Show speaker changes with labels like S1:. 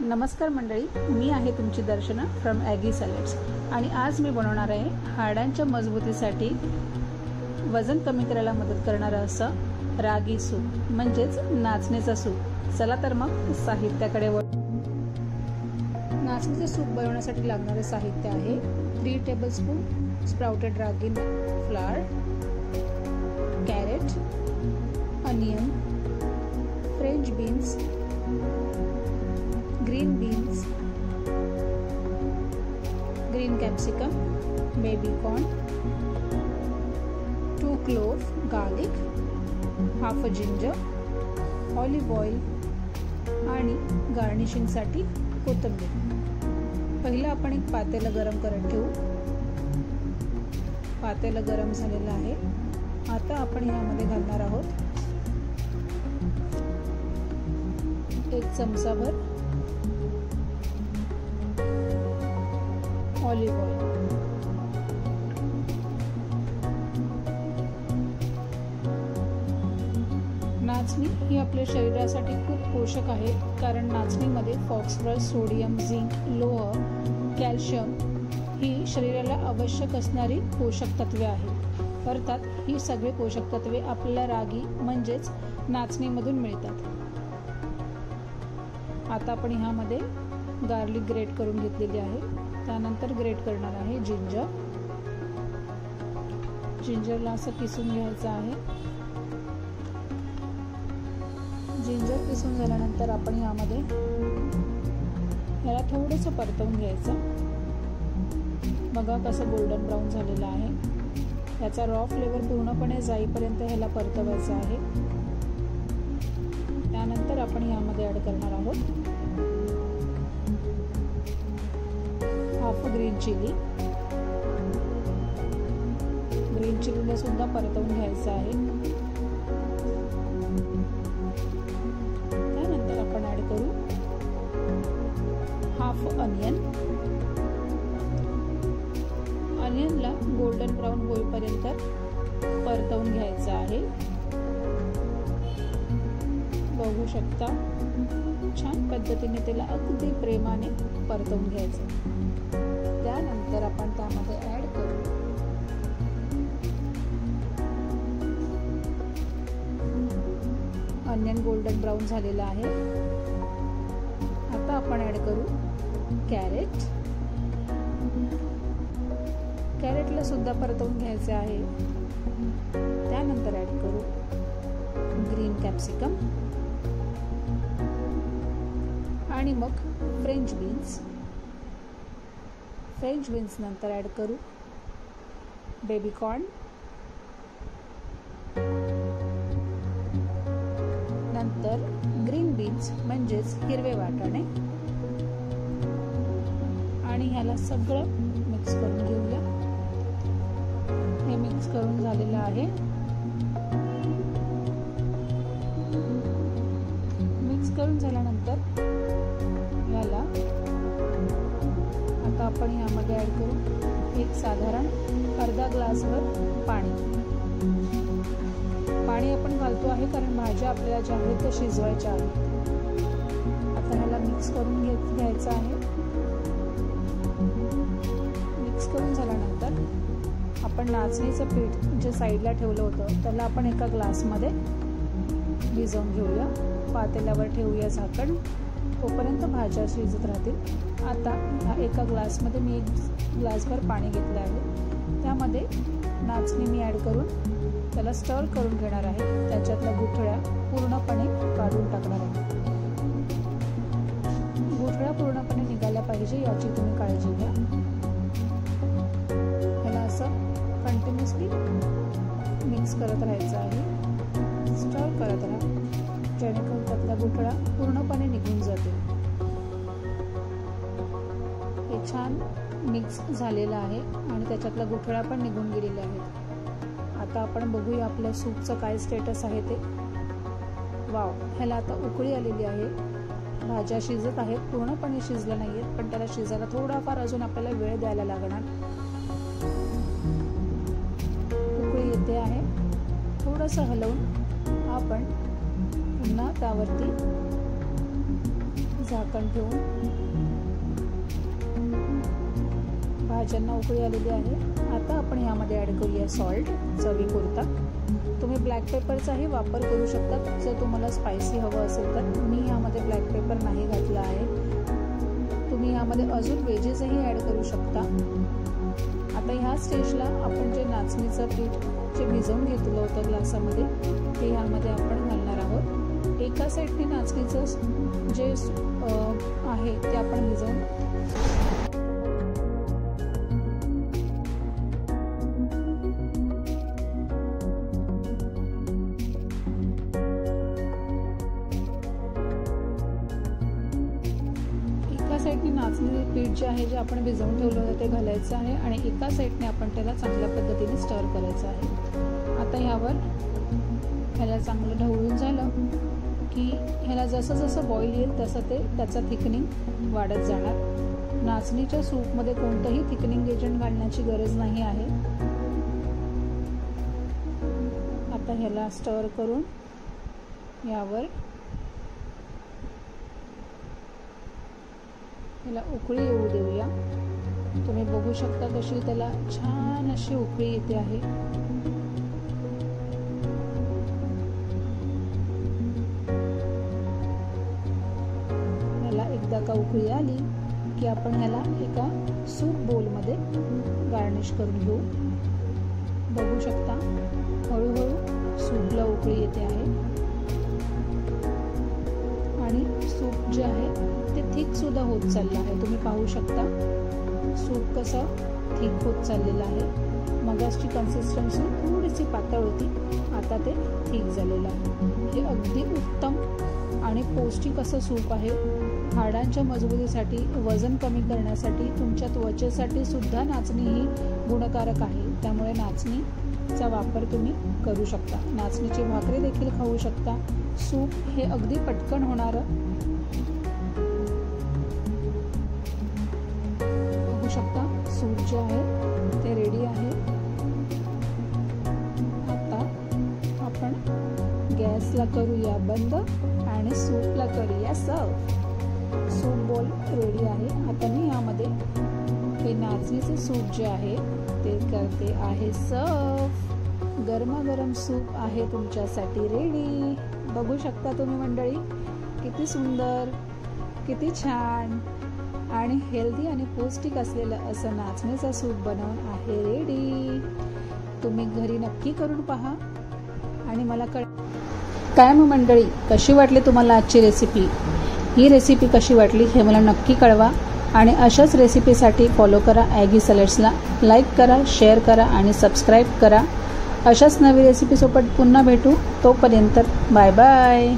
S1: नमस्कार मंडळी, मी आहे तुमची दर्शना फ्रॉम ॲगी सॅलेड्स आणि आज मी बनवणार आहे हाडांच्या मजबूतीसाठी वजन कमी करायला मदत करणारा असं रागी सूप म्हणजेच नाचणीचा सूप। चला तर मग साहित्याकडे नाचणीचे सूप बनवण्यासाठी लागणारे साहित्य आहे 3 tablespoon sprouted ragi flour, carrot, onion, French beans, green beans, green capsicum, baby corn, 2 clove garlic, half a ginger, olive oil आणि गार्निशिंग साठी कोथिंबीर। पहिलं आपण एक पातेलं गरम करत ठेवू। पातेलं गरम झालेलं आहे। आता आपण यामध्ये घालणार आहोत 1 चमचाभर ऑलिव्ह ऑइल। नाचणी ही आपल्या शरीरासाठी खूप पोषक आहे, कारण नाचणीमध्ये फॉस्फरस, सोडियम, झिंक, लोह, कॅल्शियम ही शरीराला आवश्यक असणारी पोषक तत्वे आहेत। अर्थात ही सगळी पोषक तत्वे आपल्याला रागी म्हणजेच नाचणीमधून मिळतात। आता आपण ह्यामध्ये गार्लिक ग्रेट करून घेतलेली आहे। त्यानंतर ग्रेट करणार आहे जिंजर। जिंजरला असं किसून घ्यायचं आहे। जिंजर किसून झाल्यानंतर आपण यामध्ये याला थोडंसं परतवून घ्यायचं। बघा कसं गोल्डन ब्राऊन झालेलं आहे। याचा रॉ फ्लेवर पूर्णपणे जाईपर्यंत ह्याला परतवायचं आहे। त्यानंतर आपण यामध्ये ऍड करणार आहोत हाफ ग्रीन चिली। ग्रीन चिलीला सुद्धा परतवून घ्यायचं आहे। त्यानंतर आपण ऍड करू हाफ अनियन। अनियनला गोल्डन ब्राऊन होईपर्यंत परतवून घ्यायचं आहे। बघू शकता छान पद्धतीने त्याला अगदी प्रेमाने परतवून घ्यायचं। त्यानंतर आपण त्यामध्ये ऍड करू अनियन गोल्डन ब्राऊन झालेला आहे। आता आपण ऍड करू कॅरेट। कॅरेटला सुद्धा परतवून घ्यायचे आहे। त्यानंतर ऍड करू ग्रीन कॅप्सिकम आणि मग फ्रेंच बीन्स। फ्रेंच बीन्स नंतर ऍड करू बेबी कॉर्न, नंतर ग्रीन बीन्स म्हणजेच हिरवे वाटाणे आणि ह्याला सगळं मिक्स करून घेऊया। हे मिक्स करून झालेलं आहे। मिक्स करून झाल्यानंतर याला आता आपण यामध्ये ऍड करू एक साधारण अर्धा ग्लासभर पाणी। पाणी आपण घालतो आहे कारण भाज्या आपल्याला ज्या आहेत त्या शिजवायच्या आहेत। आता ह्याला मिक्स करून घ्यायचं आहे। मिक्स करून झाल्यानंतर आपण नाचणीचं पीठ जे साईडला ठेवलं होतं त्याला आपण एका ग्लासमध्ये भिजवून घेऊया। पातेल्यावर ठेवूया झाकण, तोपर्यंत भाज्या शिजत राहतील। आता ह्या एका ग्लासमध्ये मी 1 ग्लासभर पाणी घेतलं आहे। त्यामध्ये नाचणी मी ऍड करून त्याला स्टर करून घेणार आहे। त्याच्यातल्या गुठळ्या पूर्णपणे काढून टाकणार आहे। गुठळ्या पूर्णपणे निघाल्या पाहिजे याची तुम्ही काळजी घ्या। ह्याला असं कंटिन्युअसली मिक्स करत राहायचं आहे। स्टर करत राहा जेणेकरून त्यातल्या गुठळ्या पूर्णपणे निघून जातील। हे छान मिक्स झालेलं आहे आणि त्याच्यातल्या गुठळ्या पण निघून गेलेल्या आहेत। आता आपण बघूया आपल्या सूपचं काय स्टेटस आहे ते। वाव, ह्याला आता उकळी आलेली आहे। भाज्या शिजत आहेत, पूर्णपणे शिजल्या नाहीयेत, पण त्याला शिजायला थोडाफार अजून आपल्याला वेळ द्यायला लागणार। उकळी येते आहे। थोडंसं हलवून आपण पुन्हा त्यावरती झाकण ठेवून भाज्यांना उकळी आलेली आहे। आता आपण यामध्ये ॲड करूया सॉल्ट चवीपुरता। तुम्ही ब्लॅक पेपरचाही वापर करू शकता जर तुम्हाला स्पायसी हवं असेल तर। मी यामध्ये ब्लॅक पेपर नाही घातला आहे। तुम्ही यामध्ये अजून वेजेसही ॲड करू शकता। आता ह्या स्टेजला आपण जे नाचणीचं पीठ जे भिजवून घेतलं होतं ग्लासामध्ये ते यामध्ये आपण घालणार आहोत। एका साईडने नाचणीचं जे आहे ते आपण भिजवून साईडने नाचणी पीठ जे आहे जे आपण भिजवून ठेवलं होतं ते घालायचं आहे आणि एका साईडने आपण त्याला चांगल्या पद्धतीने स्टर करायचं आहे। आता ह्याला चांगलं ढवळून झालं की ह्याला जसं जसं बॉईल येईल तसं त्याचा थिकनिंग वाढत जाणार। नाचणीच्या सूपमध्ये कोणतंही थिकनिंग एजंट घालण्याची गरज नाही आहे। आता ह्याला स्टर करून यावर ह्याला उकळी येऊ देऊया। तुम्ही बघू शकता कशी त्याला छान अशी उकळी येते आहे। ह्याला एकदा का उकळी आली की आपण ह्याला एका सूप बोलमध्ये गार्निश करून घेऊ। बघू शकता हळूहळू सूपला उकळी येते आहे आणि सूप जे आहे ते थिक सुद्धा होत चाललं आहे। तुम्ही पाहू शकता सूप कसं थिक होत चाललेलं आहे। मगासची कन्सिस्टन्सी थोडीशी पातळ होती, आता ते थिक झालेलं आहे। हे अगदी उत्तम आणि पौष्टिक असं सूप आहे। हाडांच्या मजबूतीसाठी, वजन कमी करण्यासाठी, तुमच्या त्वचेसाठी सुद्धा नाचणी ही गुणकारक आहे। त्यामुळे नाचणीचा वापर तुम्ही करू शकता। नाचणीची भाकरी देखील खाऊ शकता। सूप हे अगदी पटकन होणारं बघू शकता। सूप जे आहे ते रेडी आहे। आता आपण गॅसला करूया बंद आणि सूपला करूया सर्व। सूप बोल रेडी आहे। आता मी यामध्ये हे नाचणीचे सूप जे आहे ते करते आहे सर्व। गरमागरम सूप आहे तुमच्यासाठी रेडी। बघू शकता तुम्ही मंडळी किती सुंदर, किती छान आणि हेल्दी आणि पौष्टिक असलेलं असं नाचणीचा सूप बनवून आहे रेडी। तुम्ही घरी नक्की करून पहा आणि मला काय मग मंडळी कशी वाटली तुम्हाला आजची रेसिपी? ही रेसिपी कशी वाटली हे मला नक्की कळवा आणि अशाच रेसिपीसाठी फॉलो करा ॲगी सॅलड्सला। लाईक करा, शेअर करा आणि सबस्क्राईब करा। अशाच नवी रेसिपीसोबत पुन्हा भेटू। तोपर्यंत बाय बाय।